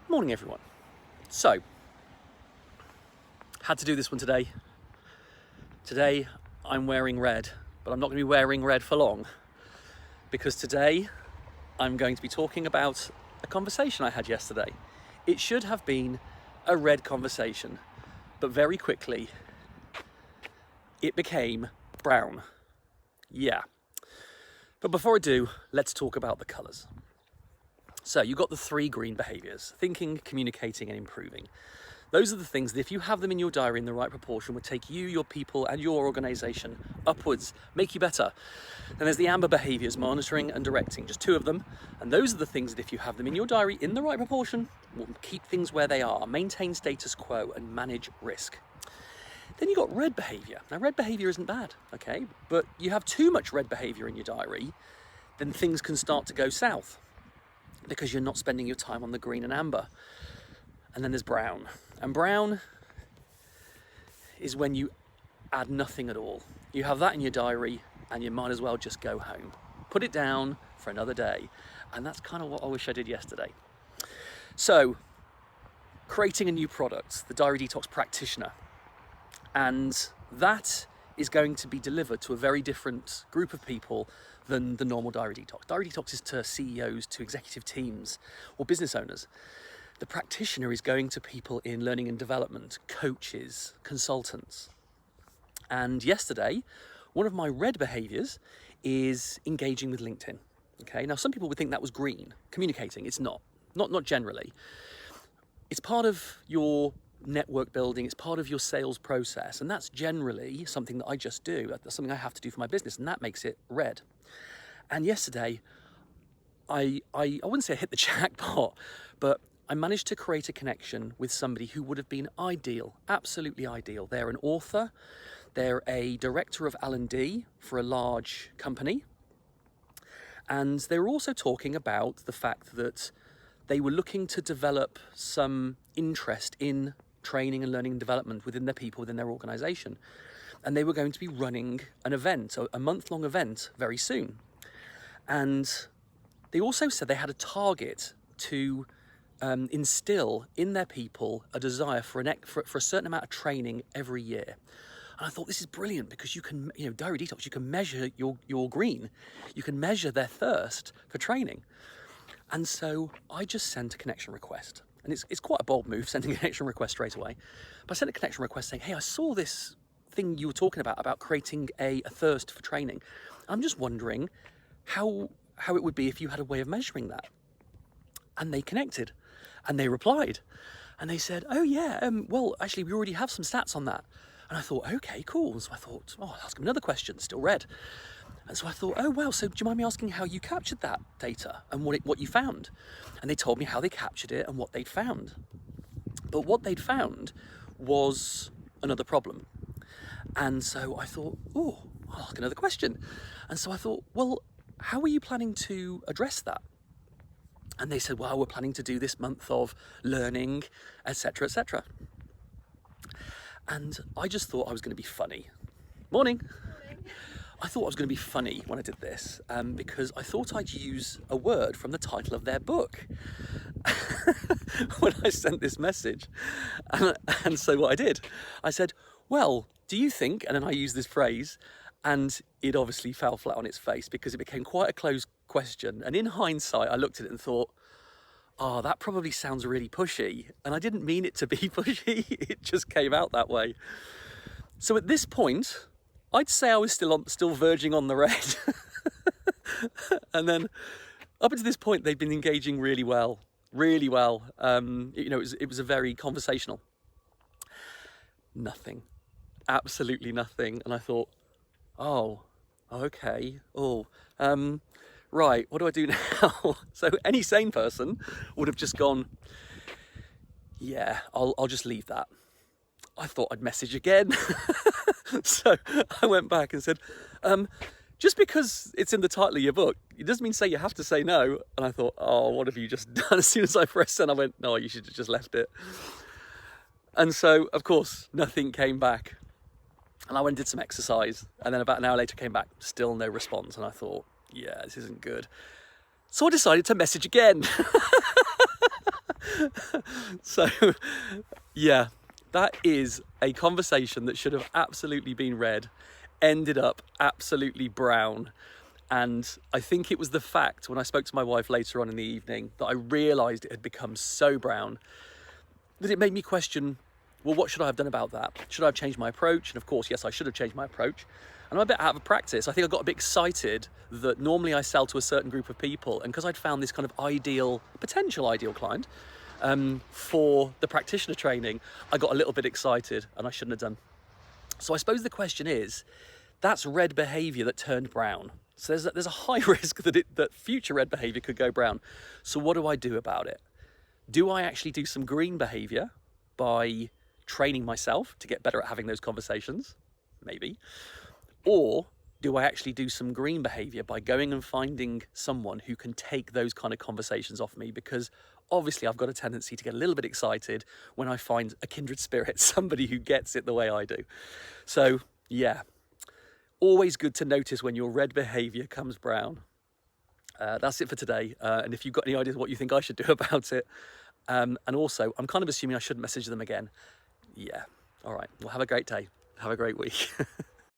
Morning everyone. So, had to do this one today. Today I'm wearing red, but I'm not going to be wearing red for long because today I'm going to be talking about a conversation I had yesterday. It should have been a red conversation, but very quickly it became brown. Yeah. But before I do, let's talk about the colours. So you've got the 3 green behaviours: thinking, communicating and improving. Those are the things that if you have them in your diary in the right proportion would take you, your people and your organisation upwards, make you better. Then there's the amber behaviours: monitoring and directing, just 2 of them. And those are the things that if you have them in your diary in the right proportion will keep things where they are, maintain status quo and manage risk. Then you've got red behaviour. Now red behaviour isn't bad, okay? But you have too much red behaviour in your diary, then things can start to go south, because you're not spending your time on the green and amber. And then there's brown. And brown is when you add nothing at all. You have that in your diary and you might as well just go home. Put it down for another day. And that's kind of what I wish I did yesterday. So, creating a new product, the Diary Detox Practitioner. And that is going to be delivered to a very different group of people than the normal Diary Detox. Diary Detox is to CEOs, to executive teams, or business owners. The practitioner is going to people in learning and development, coaches, consultants. And yesterday, one of my red behaviours is engaging with LinkedIn. Okay, now some people would think that was green, communicating. It's not generally. It's part of your network building, it's part of your sales process, and that's generally something that I just do. That's something I have to do for my business, and that makes it red. And yesterday, I wouldn't say I hit the jackpot, but I managed to create a connection with somebody who would have been ideal, absolutely ideal. They're an author, they're a director of L&D for a large company, and they were also talking about the fact that they were looking to develop some interest in training and learning and development within their people, within their organisation. And they were going to be running an event, a month-long event, very soon. And they also said they had a target to instill in their people a desire for a certain amount of training every year. And I thought, this is brilliant, because you can, Diary Detox, you can measure your green. You can measure their thirst for training. And so I just sent a connection request. And it's quite a bold move, sending a connection request straight away. But I sent a connection request saying, hey, I saw this thing you were talking about creating a thirst for training. I'm just wondering how it would be if you had a way of measuring that. And they connected and they replied. And they said, oh yeah, well, actually, we already have some stats on that. And I thought, okay, cool. And so I thought, I'll ask them another question, still red. And so I thought, oh, wow, so do you mind me asking how you captured that data and what you found? And they told me how they captured it and what they'd found. But what they'd found was another problem. And so I thought, I'll ask another question. And so I thought, well, how are you planning to address that? And they said, well, we're planning to do this month of learning, etc., etc. And I just thought I was going to be funny. Morning. I thought I was going to be funny when I did this, because I thought I'd use a word from the title of their book when I sent this message. And so what I did, I said, well, do you think, and then I used this phrase, and it obviously fell flat on its face because it became quite a closed question. And in hindsight, I looked at it and thought, that probably sounds really pushy. And I didn't mean it to be pushy, it just came out that way. So at this point, I'd say I was still verging on the red. And then up until this point, they'd been engaging really well. It was a very conversational. Nothing, absolutely nothing. And I thought, okay. Right, what do I do now? So any sane person would have just gone, yeah, I'll just leave that. I thought I'd message again. So I went back and said, just because it's in the title of your book, it doesn't mean you have to say no. And I thought, what have you just done? As soon as I pressed send, I went, no, you should have just left it. And so, of course, nothing came back. And I went and did some exercise. And then about an hour later came back, still no response. And I thought, yeah, this isn't good. So I decided to message again. So, yeah, that is a conversation that should have absolutely been red, ended up absolutely brown. And I think it was the fact when I spoke to my wife later on in the evening that I realised it had become so brown that it made me question, well, what should I have done about that? Should I have changed my approach? And of course, yes, I should have changed my approach. And I'm a bit out of practice. I think I got a bit excited that normally I sell to a certain group of people. And because I'd found this kind of potential ideal client for the practitioner training, I got a little bit excited and I shouldn't have done. So I suppose the question is, that's red behavior that turned brown. So there's a high risk that future red behavior could go brown. So what do I do about it? Do I actually do some green behavior by training myself to get better at having those conversations? Maybe. Or do I actually do some green behavior by going and finding someone who can take those kind of conversations off me? Because obviously I've got a tendency to get a little bit excited when I find a kindred spirit, somebody who gets it the way I do. So yeah, always good to notice when your red behavior comes brown. That's it for today. And if you've got any ideas what you think I should do about it, and also I'm kind of assuming I shouldn't message them again. Yeah. All right. Well, have a great day. Have a great week.